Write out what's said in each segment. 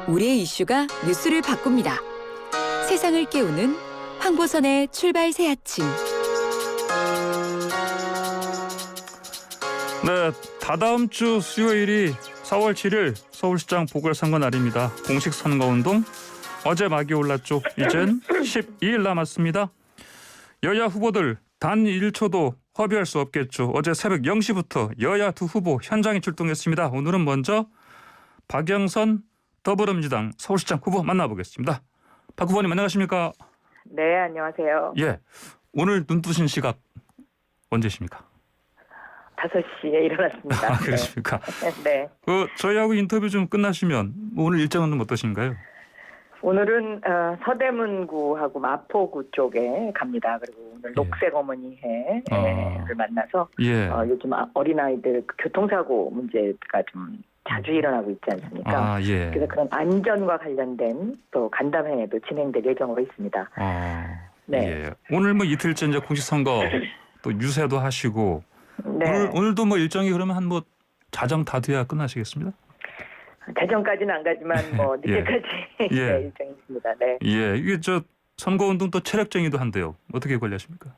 우리의 이슈가 뉴스를 바꿉니다. 세상을 깨우는 황보선의 출발 새 아침. 네, 다다음 주 수요일이 4월 7일 서울시장 보궐선거 날입니다. 공식 선거운동 어제 막이 올랐죠. 이젠 12일 남았습니다. 여야 후보들 단 1초도 허비할 수 없겠죠. 어제 새벽 0시부터 여야 두 후보 현장에 출동했습니다. 오늘은 먼저 박영선 더불어민주당 서울시장 후보 만나보겠습니다. 박 후보님 안녕하십니까? 네, 안녕하세요. 예, 오늘 눈 뜨신 시각 언제십니까? 5시에 일어났습니다. 아, 그렇습니까? 네. 저희하고 인터뷰 좀 끝나시면 오늘 일정은 좀 어떠신가요? 오늘은 서대문구하고 마포구 쪽에 갑니다. 그리고 오늘 녹색 어머니회를 만나서 예. 요즘 어린아이들 교통사고 문제가 좀 자주 일어나고 있지 않습니까? 아, 예. 그래서 그런 안전과 관련된 또 간담회도 진행될 예정으로 있습니다. 네. 예. 오늘 뭐 이틀째 이제 공식선거 또 유세도 하시고 네. 오늘도 뭐 일정이 그러면 한 뭐 자정 다 돼야 끝나시겠습니다? 대전까지는 안 가지만 뭐 늦게까지 예. 네, 일정이 있습니다. 네. 예. 이게 선거운동 또 체력쟁이도 한대요. 어떻게 관리하십니까?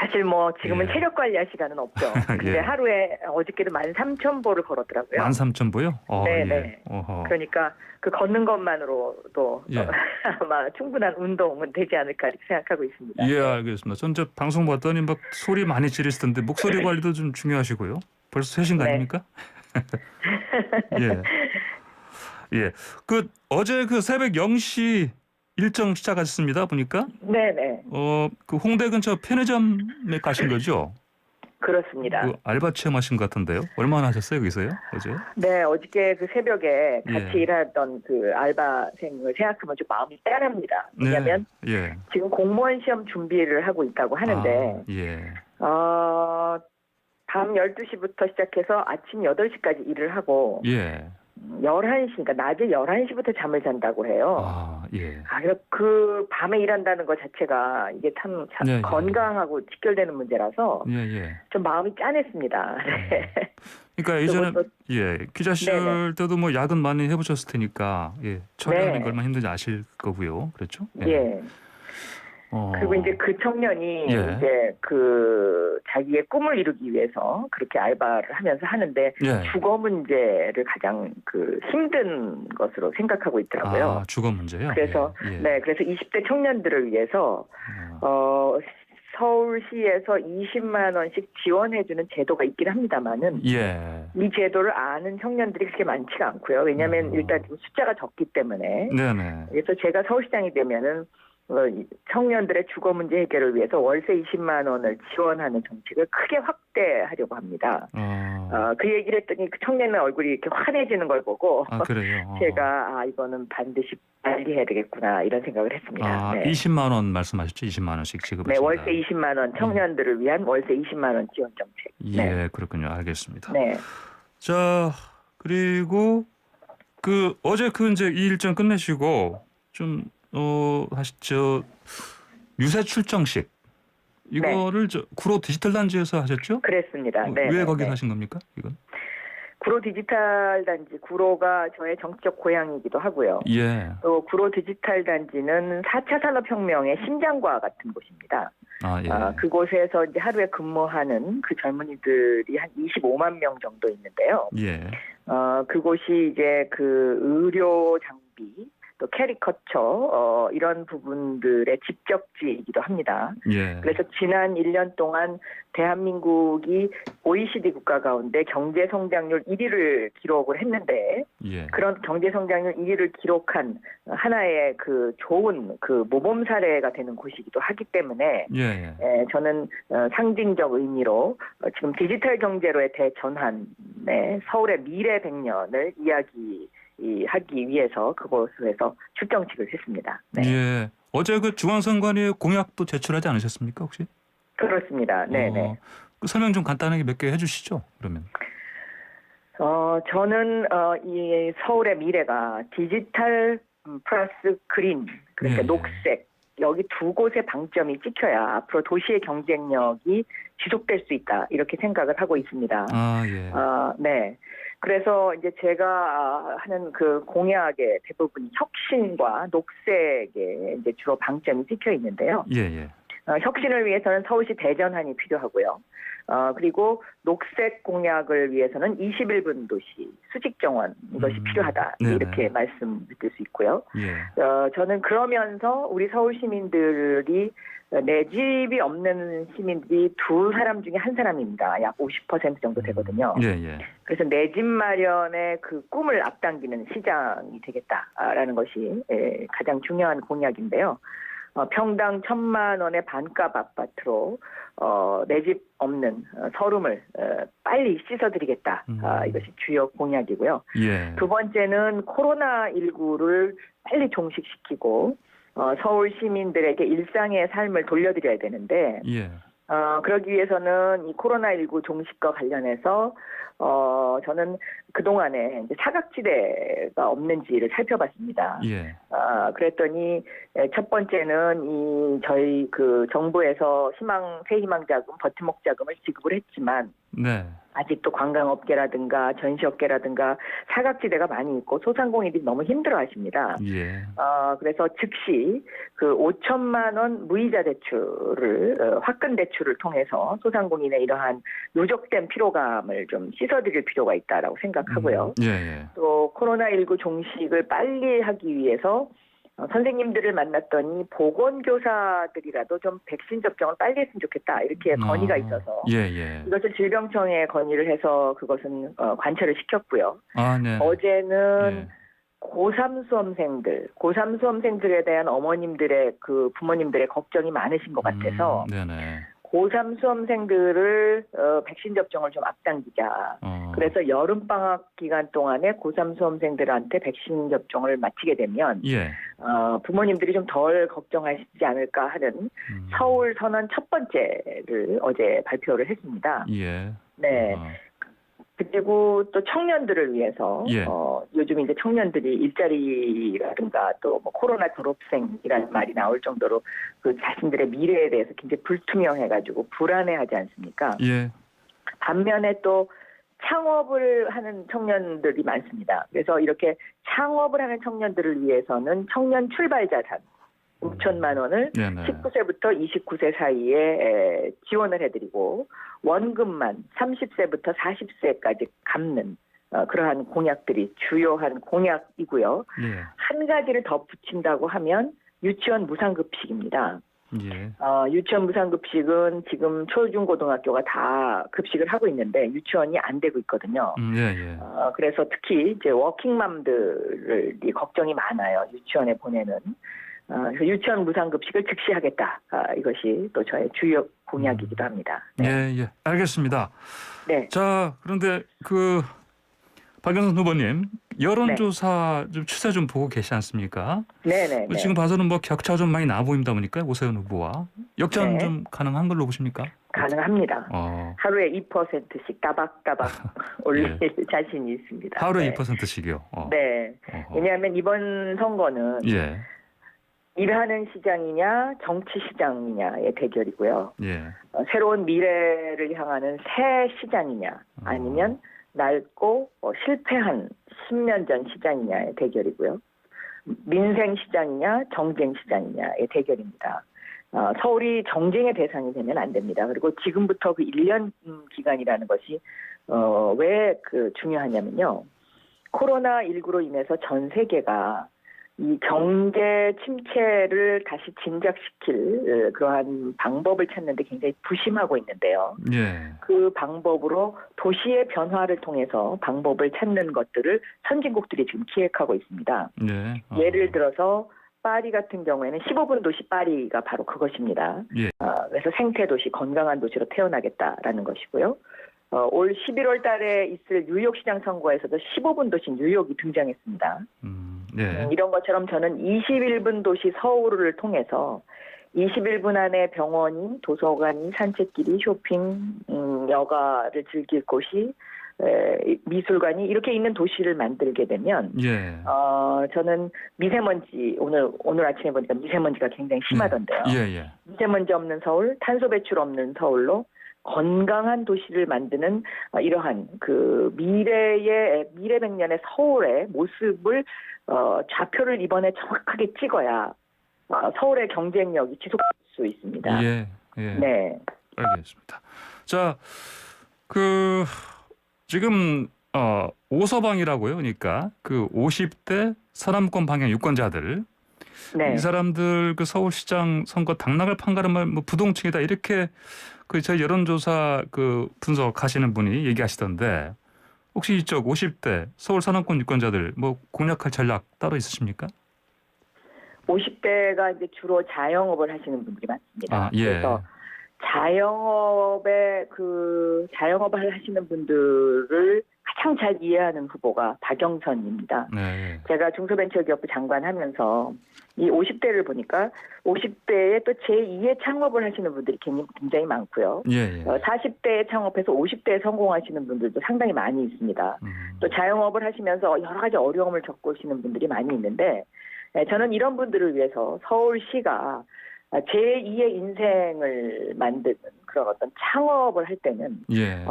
사실 뭐 지금은 예. 체력 관리할 시간은 없죠. 근데 예. 하루에 어저께도 13,000보를 걸었더라고요. 13,000보요? 네네. 예. 어허. 그러니까 그 걷는 것만으로도 예. 아마 충분한 운동은 되지 않을까 이렇게 생각하고 있습니다. 예, 알겠습니다. 전 저 방송 봤더니 막 소리 많이 지르시던데 목소리 관리도 좀 중요하시고요. 벌써 3시인 거 네. 아닙니까? 예. 예. 어제 새벽 0시 일정 시작하셨습니다. 보니까. 네네. 그 홍대 근처 편의점에 가신 거죠? 그렇습니다. 알바 체험하신 것 같은데요. 얼마나 하셨어요, 거기서요? 어제? 네, 어저께 그 새벽에 같이 예. 일하던 그 알바생을 생각하면 좀 마음이 짠합니다. 왜냐하면 네. 예. 지금 공무원 시험 준비를 하고 있다고 하는데 예. 밤 12시부터 시작해서 아침 8시까지 일을 하고 예. 11시, 그러니까 낮에 11시부터 잠을 잔다고 해요. 예. 그래서 그 밤에 일한다는 것 자체가 이게 참 예, 예. 건강하고 직결되는 문제라서 예. 좀 마음이 짠했습니다. 네. 그러니까 예전에 기자 시절 네네. 때도 뭐 야근 많이 해보셨을 테니까 처리하는 네. 게 얼마나 힘든지 아실 거고요, 그렇죠? 예. 그리고 이제 그 청년이 예. 이제 그 자기의 꿈을 이루기 위해서 그렇게 알바를 하면서 하는데 예. 주거 문제를 가장 그 힘든 것으로 생각하고 있더라고요. 주거 문제요? 그래서 예. 네, 그래서 20대 청년들을 위해서 서울시에서 20만 원씩 지원해주는 제도가 있긴 합니다만은 예. 이 제도를 아는 청년들이 그렇게 많지가 않고요. 왜냐하면 일단 숫자가 적기 때문에. 네네. 그래서 제가 서울시장이 되면은 청년들의 주거 문제 해결을 위해서 월세 20만 원을 지원하는 정책을 크게 확대하려고 합니다. 그 얘기를 했더니 그 청년의 얼굴이 이렇게 환해지는 걸 보고 그래요? 제가 이거는 반드시 관리해야 되겠구나 이런 생각을 했습니다. 네. 20만 원 말씀하셨죠? 20만 원씩 지급을. 네, 월세 20만 원 청년들을 위한 월세 20만 원 지원 정책. 예, 네. 그렇군요. 알겠습니다. 네. 자, 그리고 어제 이제 이 일정 끝내시고 좀 하시죠. 유세 출정식 이거를 구로 디지털 단지에서 하셨죠? 그랬습니다. 네. 왜 거기서 하신 겁니까? 이건? 구로 디지털 단지, 구로가 저의 정치적 고향이기도 하고요. 예. 또 구로 디지털 단지는 4차 산업혁명의 심장과 같은 곳입니다. 예. 그곳에서 이제 하루에 근무하는 그 젊은이들이 한 25만 명 정도 있는데요. 예. 그곳이 이제 그 의료 장비, 또 캐리커처 이런 부분들의 집적지이기도 합니다. 예. 그래서 지난 1년 동안 대한민국이 OECD 국가 가운데 경제 성장률 1위를 기록을 했는데 예. 그런 경제 성장률 1위를 기록한 하나의 그 좋은 그 모범 사례가 되는 곳이기도 하기 때문에 예. 저는 상징적 의미로 지금 디지털 경제로의 대전환의 서울의 미래 100년을 하기 위해서 그곳에서 출정식을 했습니다. 네. 예. 어제 중앙선관위 공약도 제출하지 않으셨습니까, 혹시? 그렇습니다. 네네. 설명 좀 간단하게 몇 개 해주시죠, 그러면. 저는 이 서울의 미래가 디지털 플러스 그린, 그러니까 예. 녹색, 여기 두 곳의 방점이 찍혀야 앞으로 도시의 경쟁력이 지속될 수 있다 이렇게 생각을 하고 있습니다. 예. 네. 그래서 이제 제가 하는 그 공약의 대부분이 혁신과 녹색에 이제 주로 방점이 찍혀 있는데요. 예, 예. 혁신을 위해서는 서울시 대전환이 필요하고요. 그리고 녹색 공약을 위해서는 21분 도시 수직 정원 이것이 필요하다. 네네. 이렇게 말씀드릴 수 있고요. 예. 저는 그러면서 우리 서울 시민들이 내 집이 없는 시민들이 두 사람 중에 한 사람입니다. 약 50% 정도 되거든요. 예, 예. 그래서 내 집 마련의 그 꿈을 앞당기는 시장이 되겠다라는 것이 가장 중요한 공약인데요. 평당 1,000만 원의 반값 아파트로 내 집 없는 서름을 빨리 씻어드리겠다. 이것이 주요 공약이고요. 예. 두 번째는 코로나19를 빨리 종식시키고 서울 시민들에게 일상의 삶을 돌려드려야 되는데 예. 그러기 위해서는 이 코로나19 종식과 관련해서 저는 그동안에 이제 사각지대가 없는지를 살펴봤습니다. 예. 그랬더니 첫 번째는 이 저희 그 정부에서 새희망 자금, 버팀목 자금을 지급을 했지만 네. 아직도 관광업계라든가 전시업계라든가 사각지대가 많이 있고 소상공인들이 너무 힘들어하십니다. 예. 그래서 즉시 그 5천만 원 무이자 대출을 화끈 대출을 통해서 소상공인의 이러한 누적된 피로감을 좀 씻어드릴 필요가 있다라고 생각하고요. 예, 예. 또 코로나19 종식을 빨리 하기 위해서 선생님들을 만났더니 보건교사들이라도 좀 백신 접종을 빨리 했으면 좋겠다 이렇게 건의가 있어서 예, 예. 이것을 질병청에 건의를 해서 그것은 관철을 시켰고요. 아, 네. 어제는 예. 고3 수험생들에 대한 어머님들의 그 부모님들의 걱정이 많으신 것 같아서 네네. 고3 수험생들을 백신 접종을 좀 앞당기자. 그래서 여름방학 기간 동안에 고3 수험생들한테 백신 접종을 마치게 되면 예. 부모님들이 좀 덜 걱정하시지 않을까 하는 서울 선언 첫 번째를 어제 발표를 했습니다. 예. 네. 그리고 또 청년들을 위해서 예. 요즘 이제 청년들이 일자리라든가 또 뭐 코로나 졸업생이라는 말이 나올 정도로 그 자신들의 미래에 대해서 굉장히 불투명해가지고 불안해하지 않습니까? 예. 반면에 또 창업을 하는 청년들이 많습니다. 그래서 이렇게 창업을 하는 청년들을 위해서는 청년 출발 자산 5천만 원을 네네. 19세부터 29세 사이에 지원을 해드리고 원금만 30세부터 40세까지 갚는 그러한 공약들이 주요한 공약이고요. 예. 한 가지를 더 붙인다고 하면 유치원 무상급식입니다. 예. 유치원 무상급식은 지금 초중고등학교가 다 급식을 하고 있는데 유치원이 안 되고 있거든요. 예, 예. 그래서 특히 이제 워킹맘들이 걱정이 많아요. 유치원에 보내는. 그래서 유치원 무상급식을 즉시 하겠다. 이것이 또 저의 주요 공약이기도 합니다. 네. 예, 예. 알겠습니다. 네. 자, 그런데 그 박영선 후보님 여론조사 좀 추세 좀 보고 계시지 않습니까? 네네. 지금 봐서는 뭐 격차가 좀 많이 나 보인다 보니까 오세훈 후보와 역전 네. 좀 가능한 걸로 보십니까? 가능합니다. 하루에 2%씩 따박따박 올릴 자신이 있습니다. 하루에 네. 2%씩이요. 네. 왜냐하면 이번 선거는 예. 일하는 시장이냐 정치 시장이냐의 대결이고요. 예. 새로운 미래를 향하는 새 시장이냐 아니면 낡고 실패한 10년 전 시장이냐의 대결이고요. 민생 시장이냐 정쟁 시장이냐의 대결입니다. 서울이 정쟁의 대상이 되면 안 됩니다. 그리고 지금부터 그 1년 기간이라는 것이 왜 그 중요하냐면요. 코로나19로 인해서 전 세계가 이 경제 침체를 다시 진작시킬 그러한 방법을 찾는데 굉장히 부심하고 있는데요. 예. 그 방법으로 도시의 변화를 통해서 방법을 찾는 것들을 선진국들이 지금 기획하고 있습니다. 예. 예를 들어서 파리 같은 경우에는 15분 도시 파리가 바로 그것입니다. 예. 그래서 생태 도시, 건강한 도시로 태어나겠다라는 것이고요. 올 11월 달에 있을 뉴욕 시장 선거에서도 15분 도시 뉴욕이 등장했습니다. 예. 이런 것처럼 저는 21분 도시 서울을 통해서 21분 안에 병원이, 도서관이, 산책길이, 쇼핑, 여가를 즐길 곳이, 미술관이 이렇게 있는 도시를 만들게 되면 예. 저는 미세먼지 오늘 아침에 보니까 미세먼지가 굉장히 심하던데요. 예, 예. 미세먼지 없는 서울, 탄소 배출 없는 서울로 건강한 도시를 만드는 이러한 그 미래 백년의 서울의 모습을 좌표를 이번에 정확하게 찍어야 서울의 경쟁력이 지속될 수 있습니다. 예. 네. 알겠습니다. 자, 지금 오서방이라고요. 그러니까 그 50대 서남권 방향 유권자들 네. 이 사람들 그 서울시장 선거 당락을 판가름할 뭐 부동층이다 이렇게 그 저희 여론조사 그 분석하시는 분이 얘기하시던데 혹시 이쪽 50대 서울 서남권 유권자들 뭐 공략할 전략 따로 있으십니까? 50대가 이제 주로 자영업을 하시는 분들이 많습니다. 아, 예. 그래서 자영업을 하시는 분들을 가장 잘 이해하는 후보가 박영선입니다. 네. 제가 중소벤처기업부 장관 하면서 이 50대를 보니까 50대에 또 제2의 창업을 하시는 분들이 굉장히 많고요. 예. 40대에 창업해서 50대에 성공하시는 분들도 상당히 많이 있습니다. 또 자영업을 하시면서 여러 가지 어려움을 겪으시는 분들이 많이 있는데 저는 이런 분들을 위해서 서울시가 제2의 인생을 만드는 그런 어떤 창업을 할 때는 예.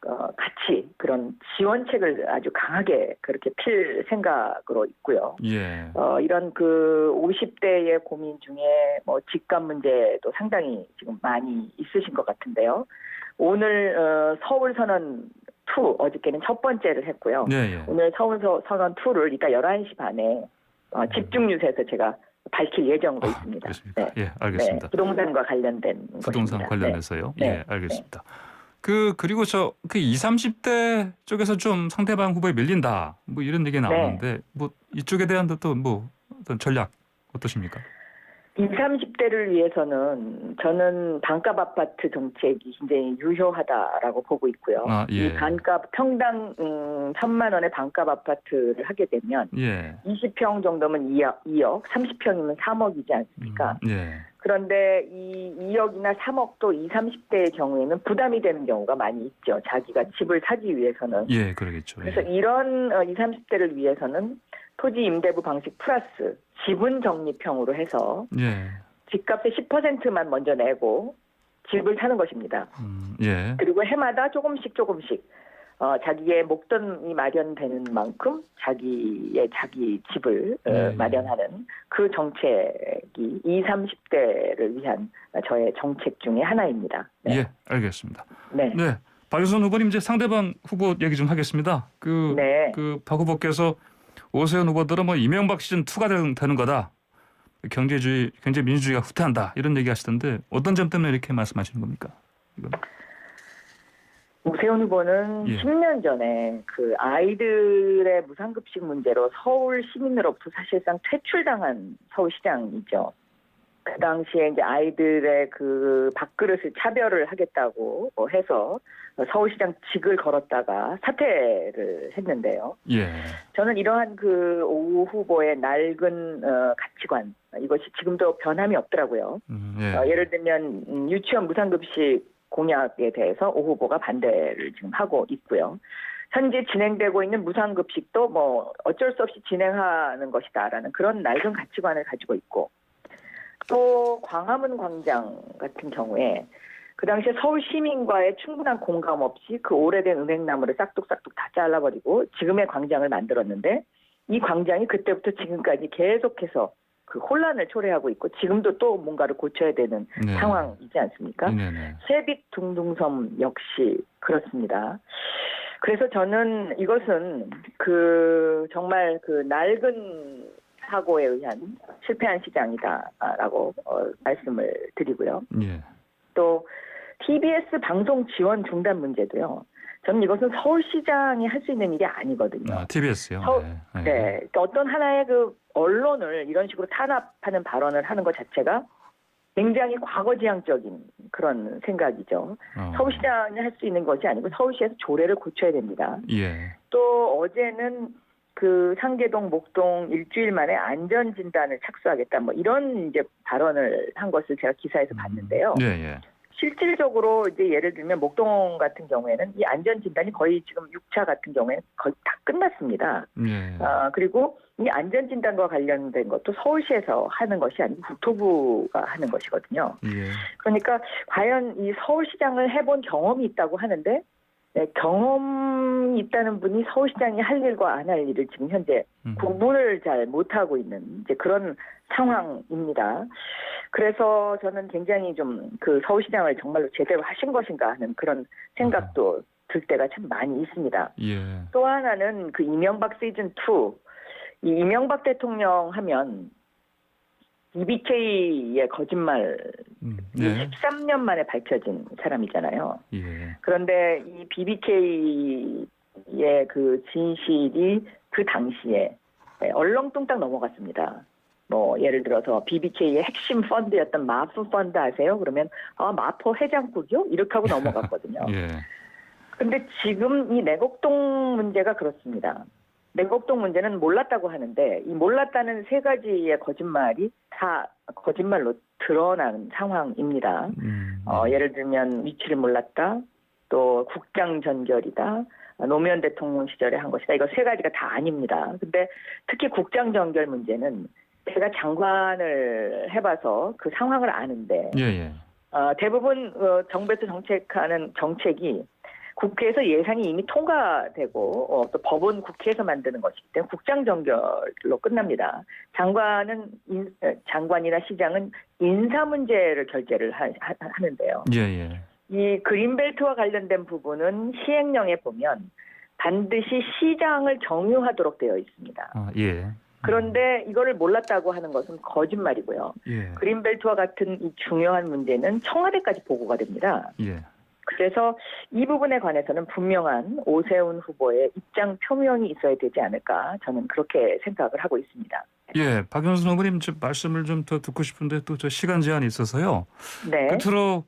같이 그런 지원책을 아주 강하게 그렇게 필 생각으로 있고요. 예. 이런 그 50대의 고민 중에 뭐 집값 문제도 상당히 지금 많이 있으신 것 같은데요. 오늘 서울선언 2 어저께는 첫 번째를 했고요. 예. 오늘 서울선언 2를 이따 11시 반에 집중 뉴스에서 제가 밝힐 예정으로 있습니다. 그렇습니까? 네. 예, 알겠습니다. 네, 부동산과 관련된 부동산 것입니다. 관련해서요. 네. 예, 알겠습니다. 그리고 그 20, 30대 쪽에서 좀 상대방 후보에 밀린다. 뭐 이런 얘기 나오는데 뭐 이쪽에 대한 또 뭐 어떤 전략 어떠십니까? 20, 30대를 위해서는 저는 반값 아파트 정책이 굉장히 유효하다라고 보고 있고요. 아, 예. 이 반값 평당 1,000만 원의 반값 아파트를 하게 되면 예. 20평 정도면 2억, 30평이면 3억이지 않습니까? 예. 그런데 이 2억이나 3억도 20, 30대의 경우에는 부담이 되는 경우가 많이 있죠. 자기가 집을 사기 위해서는. 예, 그러겠죠. 그래서 예. 이런 20, 30대를 위해서는 토지 임대부 방식 플러스 지분 적립형으로 해서 예. 집값의 10%만 먼저 내고 집을 사는 것입니다. 예. 그리고 해마다 조금씩 자기의 목돈이 마련되는 만큼 자기 집을 마련하는 그 정책이 20, 30대를 위한 저의 정책 중에 하나입니다. 네. 예, 알겠습니다. 네. 네. 박유선 후보님 이제 상대방 후보 얘기 좀 하겠습니다. 네. 박 후보께서 오세훈 후보들은 뭐 이명박 시즌 2가 되는 거다. 경제 민주주의가 후퇴한다. 이런 얘기 하시던데 어떤 점 때문에 이렇게 말씀하시는 겁니까? 이건. 오세훈 후보는 예. 10년 전에 그 아이들의 무상급식 문제로 서울 시민으로부터 사실상 퇴출당한 서울시장이죠. 그 당시에 이제 아이들의 그 밥그릇을 차별을 하겠다고 해서 서울시장 직을 걸었다가 사퇴를 했는데요. 예. 저는 이러한 그 오 후보의 낡은 가치관 이것이 지금도 변함이 없더라고요. 예. 예를 들면 유치원 무상급식 공약에 대해서 오 후보가 반대를 지금 하고 있고요. 현재 진행되고 있는 무상급식도 뭐 어쩔 수 없이 진행하는 것이다라는 그런 낡은 가치관을 가지고 있고 또 광화문 광장 같은 경우에 그 당시에 서울 시민과의 충분한 공감 없이 그 오래된 은행나무를 싹둑싹둑 다 잘라버리고 지금의 광장을 만들었는데 이 광장이 그때부터 지금까지 계속해서 그 혼란을 초래하고 있고 지금도 또 뭔가를 고쳐야 되는 네. 상황이지 않습니까? 네네. 세빛 둥둥섬 역시 그렇습니다. 그래서 저는 이것은 그 정말 그 낡은 사고에 의한 실패한 시장이다라고 말씀을 드리고요. 예. 또 TBS 방송 지원 중단 문제도요. 저는 이것은 서울시장이 할 수 있는 일이 아니거든요. 아, TBS요. 네. 그러니까 어떤 하나의 그 언론을 이런 식으로 탄압하는 발언을 하는 것 자체가 굉장히 과거지향적인 그런 생각이죠. 서울시장이 할 수 있는 것이 아니고 서울시에서 조례를 고쳐야 됩니다. 예. 또 어제는 그 상계동, 목동 일주일 만에 안전진단을 착수하겠다. 뭐 이런 이제 발언을 한 것을 제가 기사에서 봤는데요. 예. 실질적으로 이제 예를 들면 목동 같은 경우에는 이 안전진단이 거의 지금 6차 같은 경우에는 거의 다 끝났습니다. 예. 그리고 이 안전진단과 관련된 것도 서울시에서 하는 것이 아니고 국토부가 하는 것이거든요. 예. 그러니까 과연 이 서울시장을 해본 경험이 있다고 하는데 네, 경험이 있다는 분이 서울시장이 할 일과 안 할 일을 지금 현재 구분을 잘 못하고 있는 이제 그런 상황입니다. 그래서 저는 굉장히 좀 그 서울시장을 정말로 제대로 하신 것인가 하는 그런 생각도 들 때가 참 많이 있습니다. 예. 또 하나는 그 이명박 시즌2, 이 이명박 대통령 하면 BBK의 거짓말 네. 13년 만에 밝혀진 사람이잖아요. 예. 그런데 이 BBK의 그 진실이 그 당시에 얼렁뚱땅 넘어갔습니다. 뭐 예를 들어서 BBK의 핵심 펀드였던 마프 펀드 아세요? 그러면 마포 해장국이요? 이렇게 하고 넘어갔거든요. 예. 근데 지금 이 내곡동 문제가 그렇습니다. 내곡동 문제는 몰랐다고 하는데 이 몰랐다는 세 가지의 거짓말이 다 거짓말로 드러난 상황입니다. 예를 들면 위치를 몰랐다, 또 국장 전결이다, 노무현 대통령 시절에 한 것이다. 이거 세 가지가 다 아닙니다. 근데 특히 국장 전결 문제는 제가 장관을 해봐서 그 상황을 아는데 예. 대부분 정부에서 정책하는 정책이 국회에서 예산이 이미 통과되고 또 법은 국회에서 만드는 것이기 때문에 국장정결로 끝납니다. 장관이나 시장은 인사 문제를 결재를 하는데요. 예. 이 그린벨트와 관련된 부분은 시행령에 보면 반드시 시장을 경유하도록 되어 있습니다. 예. 그런데 이거를 몰랐다고 하는 것은 거짓말이고요. 예. 그린벨트와 같은 이 중요한 문제는 청와대까지 보고가 됩니다. 예. 그래서 이 부분에 관해서는 분명한 오세훈 후보의 입장 표명이 있어야 되지 않을까 저는 그렇게 생각을 하고 있습니다. 예, 박영선 후보님 말씀을 좀 더 듣고 싶은데 또 저 시간 제한이 있어서요. 네. 끝으로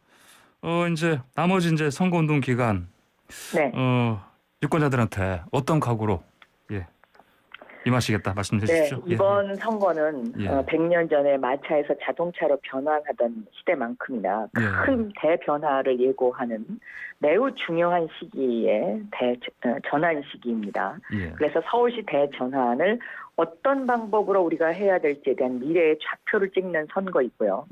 이제 나머지 이제 선거운동 기간 네. 유권자들한테 어떤 각오로 임하시겠다 말씀해 주십시오. 네, 이번 선거는 100년 전에 마차에서 자동차로 변환하던 시대만큼이나 큰 대변화를 예고하는 매우 중요한 시기의 전환 시기입니다. 그래서 서울시 대전환을 어떤 방법으로 우리가 해야 될지에 대한 미래의 좌표를 찍는 선거이고요.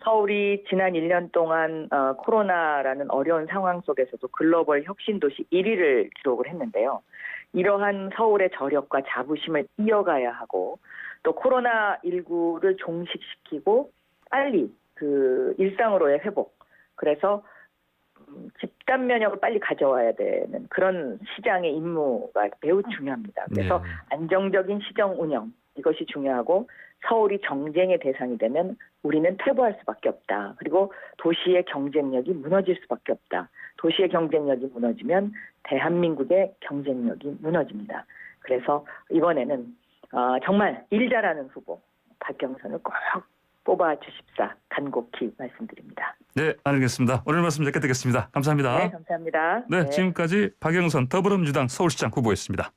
서울이 지난 1년 동안 코로나라는 어려운 상황 속에서도 글로벌 혁신도시 1위를 기록을 했는데요. 이러한 서울의 저력과 자부심을 이어가야 하고 또 코로나19를 종식시키고 빨리 그 일상으로의 회복, 그래서 집단 면역을 빨리 가져와야 되는 그런 시장의 임무가 매우 중요합니다. 그래서 안정적인 시정 운영, 이것이 중요하고 서울이 정쟁의 대상이 되면 우리는 퇴보할 수밖에 없다. 그리고 도시의 경쟁력이 무너질 수밖에 없다. 도시의 경쟁력이 무너지면 대한민국의 경쟁력이 무너집니다. 그래서 이번에는 정말 일 잘하는 후보 박영선을 꼭 뽑아주십사 간곡히 말씀드립니다. 네, 알겠습니다. 오늘 말씀 여기까지 듣겠습니다. 감사합니다. 네, 감사합니다. 네, 지금까지 박영선 더불어민주당 서울시장 후보였습니다.